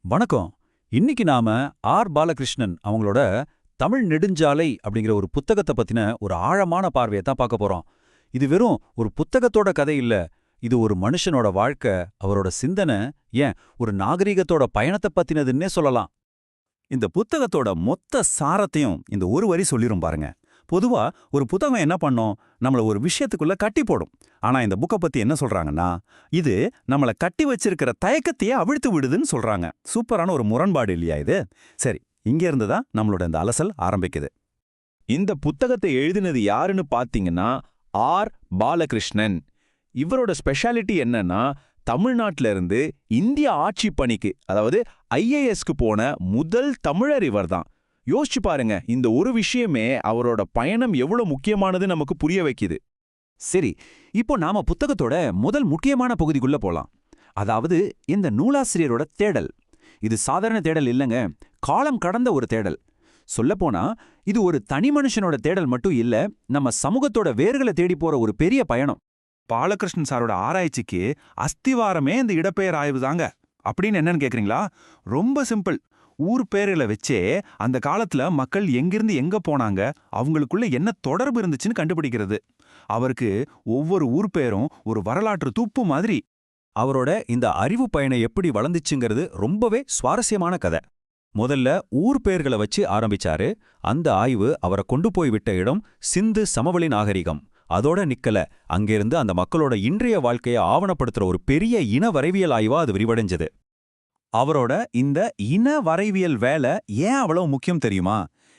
வணக்கம். இன்னைக்கு நாம பாலகிருஷ்ணன் அவங்களோட தமிழ் நெடுஞ்சாலை அப்படிங்கிற ஒரு புத்தகத்தை பத்தின ஒரு ஆழமான பார்வையை தான் பார்க்க போறோம். இது வெறும் ஒரு புத்தகத்தோட கதை இல்ல. இது ஒரு மனுஷனோட வாழ்க்கை, அவரோட சிந்தனை, ஏன் ஒரு நாகரிகத்தோட பயணத்தை பத்தினதுன்னே சொல்லலாம். இந்த புத்தகத்தோட மொத்த சாரத்தையும் இந்த ஒரு வரி சொல்லிரும் பாருங்க. பொதுவா ஒரு புத்தகம் என்ன பண்ணும், நம்மள ஒரு விஷயத்துக்குள்ள கட்டி போடும். ஆனா இந்த புக்கை பத்தி என்ன சொல்றாங்கன்னா, இது நம்மள கட்டி வச்சிருக்கிற தயக்கத்தையே அவிழ்த்து விடுதுன்னு சொல்றாங்க. சூப்பரான ஒரு முரண்பாடு இல்லையா இது? சரி, இங்க இருந்து தான் நம்மளோட இந்த அலசல் ஆரம்பிக்குது. இந்த புத்தகத்தை எழுதினது யாருன்னு பாத்தீங்கன்னா பாலகிருஷ்ணன். இவரோட ஸ்பெஷாலிட்டி என்னன்னா, தமிழ்நாட்டில இருந்து இந்திய ஆட்சி பணிக்கு, அதாவது ஐஏஎஸ்க்கு போன முதல் தமிழர் இவர்தான். யோசிச்சு பாருங்க, இந்த ஒரு விஷயமே அவரோட பயணம் எவ்வளவு முக்கியமானது நமக்கு புரிய வைக்குது. சரி, இப்போ நாம புத்தகத்தோட முதல் முக்கியமான பகுதிக்குள்ள போலாம். அதாவது இந்த நூலாசிரியரோட தேடல். இது சாதாரண தேடல் இல்லைங்க, காலம் கடந்த ஒரு தேடல். சொல்லப்போனா இது ஒரு தனி மனுஷனோட தேடல் மட்டும் இல்ல, நம்ம சமூகத்தோட வேர்களை தேடி போற ஒரு பெரிய பயணம். பாலகிருஷ்ணன் சாரோட ஆராய்ச்சிக்கு அஸ்திவாரமே இந்த இடப்பெயர் ஆய்வு தாங்க. அப்படின்னு என்னன்னு கேக்குறீங்களா? ரொம்ப சிம்பிள். ஊர் பேர்களை வச்சே அந்த காலத்துல மக்கள் எங்கிருந்து எங்க போனாங்க, அவங்களுக்குள்ள என்ன தொடர்பு இருந்துச்சுன்னு கண்டுபிடிக்கிறது. அவருக்கு ஒவ்வொரு ஊர் பேரும் ஒரு வரலாற்று தூப்பு மாதிரி. அவரோட இந்த அறிவு பயணம் எப்படி வளர்ந்துச்சுங்கிறது ரொம்பவே சுவாரஸ்யமான கதை. முதல்ல ஊர் பெயர்களை வச்சு ஆரம்பிச்சாரு. அந்த ஆய்வு அவரை கொண்டு போய் விட்ட இடம் சிந்து சமவெளி நாகரிகம். அதோட நிக்கல, அங்கிருந்து அந்த மக்களோட இன்றைய வாழ்க்கையை ஆவணப்படுத்துற ஒரு பெரிய இன வரைவியல் ஆய்வா அது விரிவடைஞ்சது. அவரோட இந்த இன வரைவியல் வேலை ஏன் அவ்வளவு முக்கியம் தெரியுமா?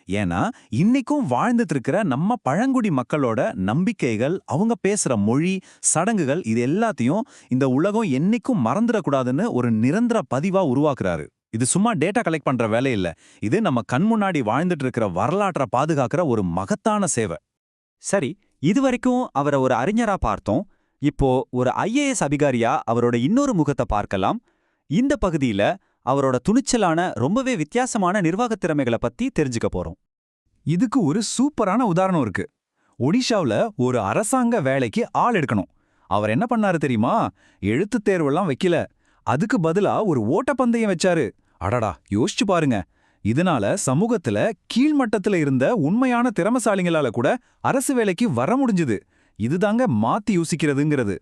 ஏன்னா இன்னைக்கும் வாழ்ந்துட்டு இருக்கிற நம்ம பழங்குடி மக்களோட நம்பிக்கைகள், அவங்க பேசுற மொழி, சடங்குகள், இது எல்லாத்தையும் இந்த உலகம் என்னைக்கும் மறந்துடக்கூடாதுன்னு ஒரு நிரந்தர பதிவா உருவாக்குறாரு. இது சும்மா டேட்டா கலெக்ட் பண்ற வேலை இல்ல. இது நம்ம கண் முன்னாடி வாழ்ந்துட்டு இருக்கிற வரலாற்றை பாதுகாக்கிற ஒரு மகத்தான சேவை. சரி, இதுவரைக்கும் அவரை ஒரு அறிஞரா பார்த்தோம். இப்போ ஒரு ஐஏஎஸ் அதிகாரியா அவரோட இன்னொரு முகத்தை பார்க்கலாம். இந்த பகுதியில அவரோட துணிச்சலான ரொம்பவே வித்தியாசமான நிர்வாகத் திறமைகளை பத்தி தெரிஞ்சுக்க போறோம். இதுக்கு ஒரு சூப்பரான உதாரணம் இருக்கு. ஒடிஷாவுல ஒரு அரசாங்க வேலைக்கு ஆள் எடுக்கணும். அவர் என்ன பண்ணாரு தெரியுமா? எழுத்துத் தேர்வெல்லாம் வைக்கல. அதுக்கு பதிலா ஒரு ஓட்டப்பந்தயம் வச்சாரு. அடடா, யோசிச்சு பாருங்க. இதனால சமூகத்துல கீழ்மட்டத்துல இருந்த உண்மையான திறமசாலிங்களால கூட அரசு வேலைக்கு வர முடிஞ்சுது. இதுதாங்க மாத்தி யோசிக்கிறதுங்கிறது.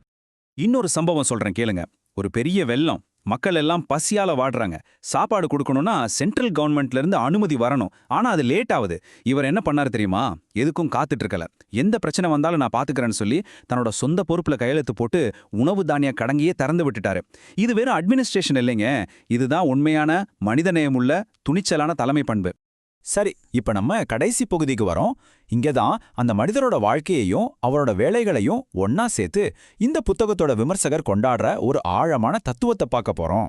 இன்னொரு சம்பவம் சொல்றேன் கேளுங்க. ஒரு பெரிய வெள்ளம், மக்கள் எல்லாம் பசியால வாடுறாங்க. சாப்பாடு கொடுக்கணும்னா சென்ட்ரல் கவர்மெண்ட்ல இருந்து அனுமதி வரணும். ஆனா அது லேட் ஆகுது. இவர் என்ன பண்ணாரு தெரியுமா? எதுக்கும் காத்துட்டு இருக்கல. எந்த பிரச்சனை வந்தாலும் நான் பாத்துக்கிறேன்னு சொல்லி தன்னோட சொந்த பொறுப்புல கையெழுத்து போட்டு உணவு தானிய கடங்கியே திறந்து விட்டுட்டாரு. இது வெறும் அட்மினிஸ்ட்ரேஷன் இல்லைங்க, இதுதான் உண்மையான மனிதநேயமுள்ள துணிச்சலான தலைமை பண்பு. சரி, இப்ப நம்ம கடைசி பகுதிக்கு வரோம். இங்கதான் அந்த மனிதரோட வாழ்க்கையையும் அவரோட வேலைகளையும் ஒன்னா சேர்த்து இந்த புத்தகத்தோட விமர்சகர் கொண்டாடுற ஒரு ஆழமான தத்துவத்தை பார்க்க போறோம்.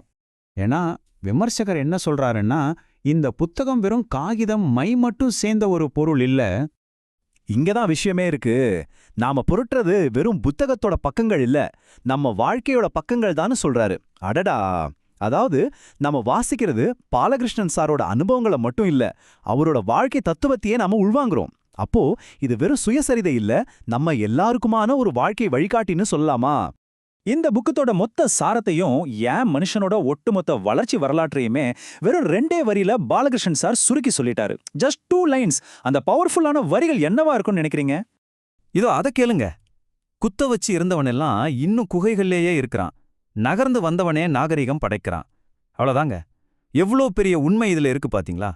ஏன்னா விமர்சகர் என்ன சொல்றாருன்னா, இந்த புத்தகம் வெறும் காகிதம் மை மட்டும் சேர்ந்த ஒரு பொருள் இல்ல. இங்கதான் விஷயமே இருக்கு. நாம புரட்டுறது வெறும் புத்தகத்தோட பக்கங்கள் இல்ல, நம்ம வாழ்க்கையோட பக்கங்கள் தான் சொல்றாரு. அடடா! அதாவது நம்ம வாசிக்கிறது பாலகிருஷ்ணன் சாரோட அனுபவங்களை மட்டும் இல்ல, அவரோட வாழ்க்கை தத்துவத்தையே நாம உள்வாங்குறோம். அப்போ இது வெறும் சுயசரிதை இல்ல, நம்ம எல்லாருக்குமான ஒரு வாழ்க்கை வழிகாட்டின்னு சொல்லலாமா? இந்த புக்கத்தோட மொத்த சாரத்தையும் ஏன் மனுஷனோட ஒட்டுமொத்த வளர்ச்சி வரலாற்றையுமே வெறும் 2 வரியில பாலகிருஷ்ணன் சார் சுருக்கி சொல்லிட்டாரு. Just 2 lines. அந்த பவர்ஃபுல்லான வரிகள் என்னவா இருக்கும்னு நினைக்கிறீங்க? இதோ அதை கேளுங்க. குத்த வச்சு இருந்தவனெல்லாம் இன்னும் குகைகள்லேயே இருக்கிறான். நகர்ந்து வந்தவனே நாகரிகம் படைக்கிறான். அவ்வளோதாங்க. எவ்வளோ பெரிய உண்மை இதுல இருக்கு பாத்தீங்களா?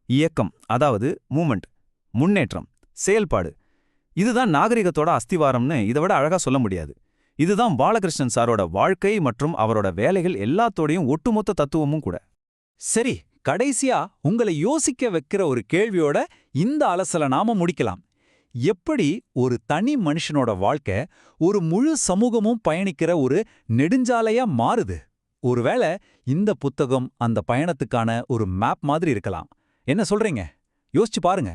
இயக்கம், அதாவது மூமெண்ட், முன்னேற்றம், செயல்பாடு, இதுதான் நாகரிகத்தோட அஸ்திவாரம்னு இதை விட அழகா சொல்ல முடியாது. இதுதான் பாலகிருஷ்ணன் சாரோட வாழ்க்கை மற்றும் அவரோட வேலைகள் எல்லாத்தோடையும் ஒட்டுமொத்த தத்துவமும் கூட. சரி, கடைசியா உங்களை யோசிக்க வைக்கிற ஒரு கேள்வியோட இந்த அலசலை நாம முடிக்கலாம். எப்படி ஒரு தனி மனுஷனோட வாழ்க்கை ஒரு முழு சமூகமும் பயணிக்கிற ஒரு நெடுஞ்சாலையா மாறுது? ஒருவேளை இந்த புத்தகம் அந்த பயணத்துக்கான ஒரு மேப் மாதிரி இருக்கலாம். என்ன சொல்றீங்க? யோசிச்சு பாருங்க.